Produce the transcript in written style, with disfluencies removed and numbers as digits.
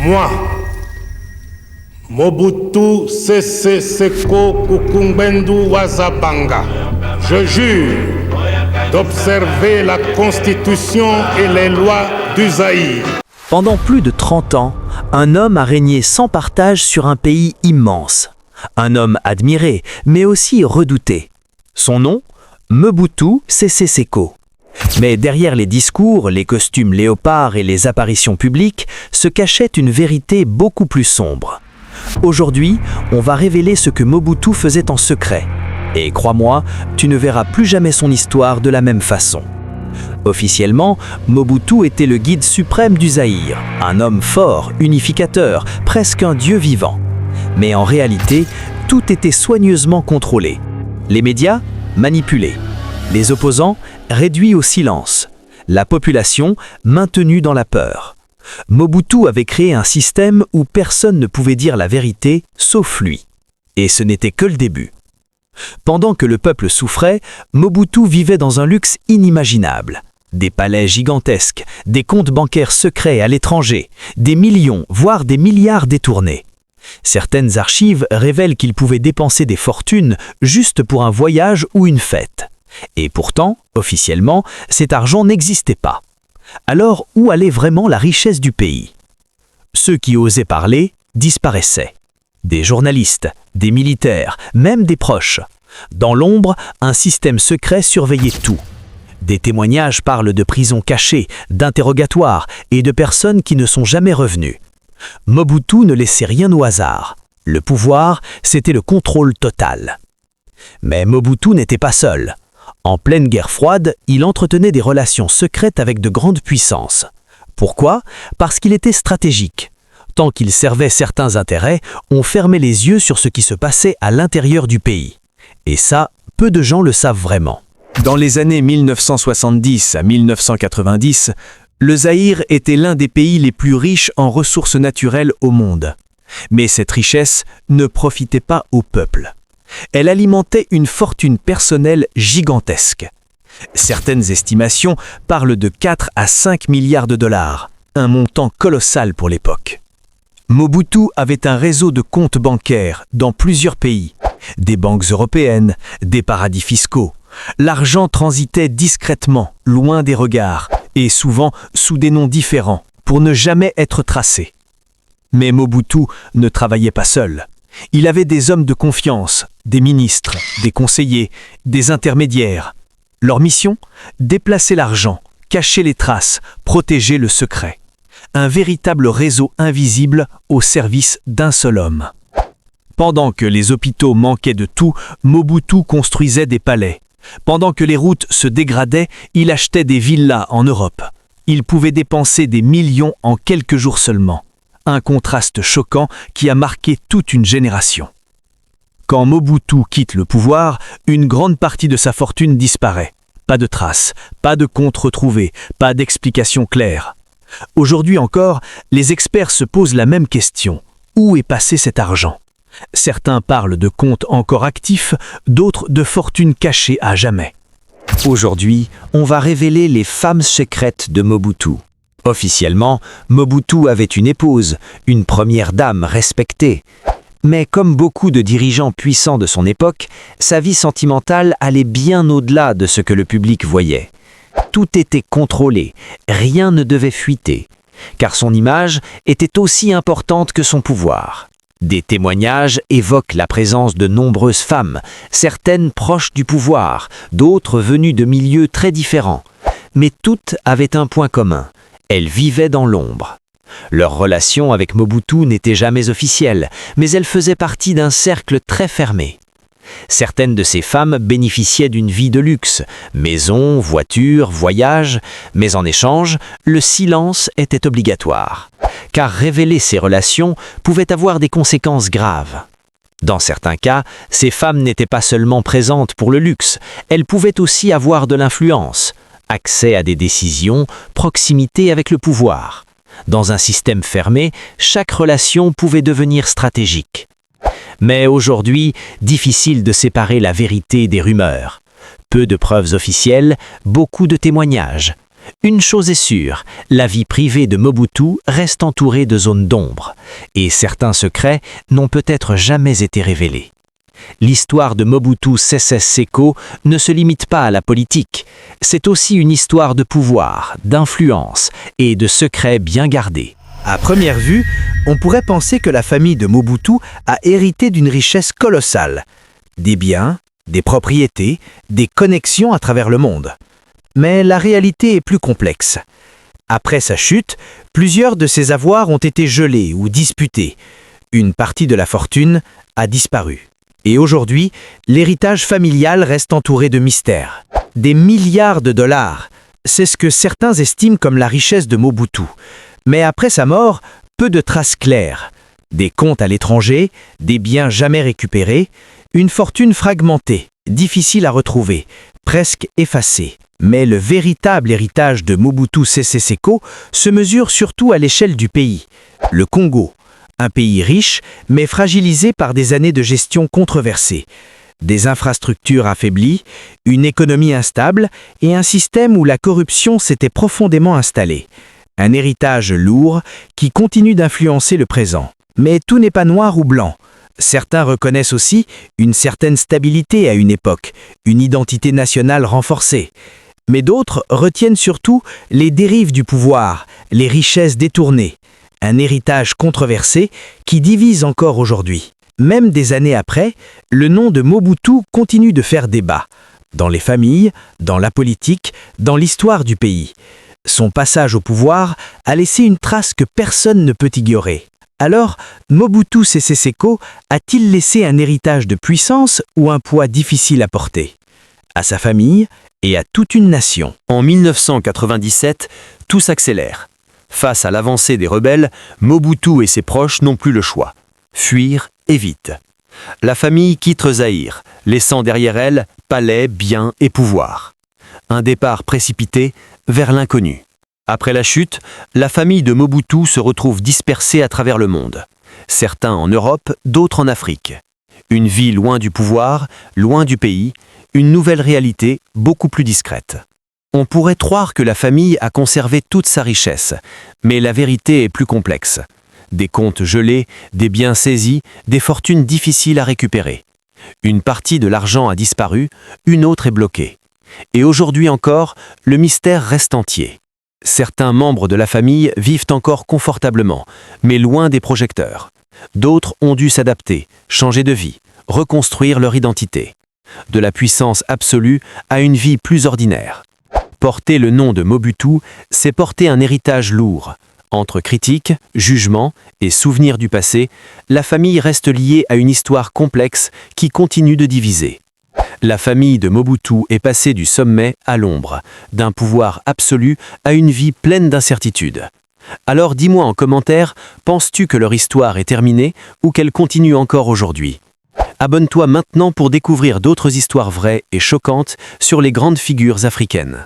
Moi, Mobutu Sese Seko Kukumbendu Wazabanga, je jure d'observer la Constitution et les lois du Zaïre. Pendant plus de 30 ans, un homme a régné sans partage sur un pays immense. Un homme admiré, mais aussi redouté. Son nom, Mobutu Sese Seko. Mais derrière les discours, les costumes léopards et les apparitions publiques se cachait une vérité beaucoup plus sombre. Aujourd'hui, on va révéler ce que Mobutu faisait en secret. Et crois-moi, tu ne verras plus jamais son histoire de la même façon. Officiellement, Mobutu était le guide suprême du Zaïre, un homme fort, unificateur, presque un dieu vivant. Mais en réalité, tout était soigneusement contrôlé. Les médias, manipulés. Les opposants, réduits au silence. La population, maintenue dans la peur. Mobutu avait créé un système où personne ne pouvait dire la vérité, sauf lui. Et ce n'était que le début. Pendant que le peuple souffrait, Mobutu vivait dans un luxe inimaginable. Des palais gigantesques, des comptes bancaires secrets à l'étranger, des millions, voire des milliards détournés. Certaines archives révèlent qu'il pouvait dépenser des fortunes juste pour un voyage ou une fête. Et pourtant, officiellement, cet argent n'existait pas. Alors, où allait vraiment la richesse du pays? Ceux qui osaient parler disparaissaient. Des journalistes, des militaires, même des proches. Dans l'ombre, un système secret surveillait tout. Des témoignages parlent de prisons cachées, d'interrogatoires et de personnes qui ne sont jamais revenues. Mobutu ne laissait rien au hasard. Le pouvoir, c'était le contrôle total. Mais Mobutu n'était pas seul. En pleine guerre froide, il entretenait des relations secrètes avec de grandes puissances. Pourquoi? Parce qu'il était stratégique. Tant qu'il servait certains intérêts, on fermait les yeux sur ce qui se passait à l'intérieur du pays. Et ça, peu de gens le savent vraiment. Dans les années 1970 à 1990, le Zaïre était l'un des pays les plus riches en ressources naturelles au monde. Mais cette richesse ne profitait pas au peuple. Elle alimentait une fortune personnelle gigantesque. Certaines estimations parlent de 4 à 5 milliards de dollars, un montant colossal pour l'époque. Mobutu avait un réseau de comptes bancaires dans plusieurs pays, des banques européennes, des paradis fiscaux. L'argent transitait discrètement, loin des regards, et souvent sous des noms différents, pour ne jamais être tracé. Mais Mobutu ne travaillait pas seul. Il avait des hommes de confiance, des ministres, des conseillers, des intermédiaires. Leur mission? Déplacer l'argent, cacher les traces, protéger le secret. Un véritable réseau invisible au service d'un seul homme. Pendant que les hôpitaux manquaient de tout, Mobutu construisait des palais. Pendant que les routes se dégradaient, il achetait des villas en Europe. Il pouvait dépenser des millions en quelques jours seulement. Un contraste choquant qui a marqué toute une génération. Quand Mobutu quitte le pouvoir, une grande partie de sa fortune disparaît. Pas de traces, pas de comptes retrouvés, pas d'explications claires. Aujourd'hui encore, les experts se posent la même question. Où est passé cet argent? Certains parlent de comptes encore actifs, d'autres de fortunes cachées à jamais. Aujourd'hui, on va révéler les femmes secrètes de Mobutu. Officiellement, Mobutu avait une épouse, une première dame respectée. Mais comme beaucoup de dirigeants puissants de son époque, sa vie sentimentale allait bien au-delà de ce que le public voyait. Tout était contrôlé, rien ne devait fuiter, car son image était aussi importante que son pouvoir. Des témoignages évoquent la présence de nombreuses femmes, certaines proches du pouvoir, d'autres venues de milieux très différents. Mais toutes avaient un point commun. Elles vivaient dans l'ombre. Leur relation avec Mobutu n'était jamais officielle, mais elle faisait partie d'un cercle très fermé. Certaines de ces femmes bénéficiaient d'une vie de luxe, maisons, voitures, voyages, mais en échange, le silence était obligatoire. Car révéler ces relations pouvait avoir des conséquences graves. Dans certains cas, ces femmes n'étaient pas seulement présentes pour le luxe, elles pouvaient aussi avoir de l'influence. Accès à des décisions, proximité avec le pouvoir. Dans un système fermé, chaque relation pouvait devenir stratégique. Mais aujourd'hui, difficile de séparer la vérité des rumeurs. Peu de preuves officielles, beaucoup de témoignages. Une chose est sûre, la vie privée de Mobutu reste entourée de zones d'ombre, et certains secrets n'ont peut-être jamais été révélés. L'histoire de Mobutu Sese Seko ne se limite pas à la politique, c'est aussi une histoire de pouvoir, d'influence et de secrets bien gardés. À première vue, on pourrait penser que la famille de Mobutu a hérité d'une richesse colossale. Des biens, des propriétés, des connexions à travers le monde. Mais la réalité est plus complexe. Après sa chute, plusieurs de ses avoirs ont été gelés ou disputés. Une partie de la fortune a disparu. Et aujourd'hui, l'héritage familial reste entouré de mystères. Des milliards de dollars, c'est ce que certains estiment comme la richesse de Mobutu. Mais après sa mort, peu de traces claires. Des comptes à l'étranger, des biens jamais récupérés, une fortune fragmentée, difficile à retrouver, presque effacée. Mais le véritable héritage de Mobutu Sese Seko se mesure surtout à l'échelle du pays. Le Congo, un pays riche, mais fragilisé par des années de gestion controversée. Des infrastructures affaiblies, une économie instable et un système où la corruption s'était profondément installée. Un héritage lourd qui continue d'influencer le présent. Mais tout n'est pas noir ou blanc. Certains reconnaissent aussi une certaine stabilité à une époque, une identité nationale renforcée. Mais d'autres retiennent surtout les dérives du pouvoir, les richesses détournées. Un héritage controversé qui divise encore aujourd'hui. Même des années après, le nom de Mobutu continue de faire débat. Dans les familles, dans la politique, dans l'histoire du pays. Son passage au pouvoir a laissé une trace que personne ne peut ignorer. Alors, Mobutu Sese Seko a-t-il laissé un héritage de puissance ou un poids difficile à porter? À sa famille et à toute une nation. En 1997, tout s'accélère. Face à l'avancée des rebelles, Mobutu et ses proches n'ont plus le choix. Fuir et vite. La famille quitte Zaïre, laissant derrière elle palais, biens et pouvoir. Un départ précipité vers l'inconnu. Après la chute, la famille de Mobutu se retrouve dispersée à travers le monde. Certains en Europe, d'autres en Afrique. Une vie loin du pouvoir, loin du pays, une nouvelle réalité beaucoup plus discrète. On pourrait croire que la famille a conservé toute sa richesse, mais la vérité est plus complexe. Des comptes gelés, des biens saisis, des fortunes difficiles à récupérer. Une partie de l'argent a disparu, une autre est bloquée. Et aujourd'hui encore, le mystère reste entier. Certains membres de la famille vivent encore confortablement, mais loin des projecteurs. D'autres ont dû s'adapter, changer de vie, reconstruire leur identité. De la puissance absolue à une vie plus ordinaire. Porter le nom de Mobutu, c'est porter un héritage lourd. Entre critiques, jugements et souvenirs du passé, la famille reste liée à une histoire complexe qui continue de diviser. La famille de Mobutu est passée du sommet à l'ombre, d'un pouvoir absolu à une vie pleine d'incertitudes. Alors dis-moi en commentaire, penses-tu que leur histoire est terminée ou qu'elle continue encore aujourd'hui? Abonne-toi maintenant pour découvrir d'autres histoires vraies et choquantes sur les grandes figures africaines.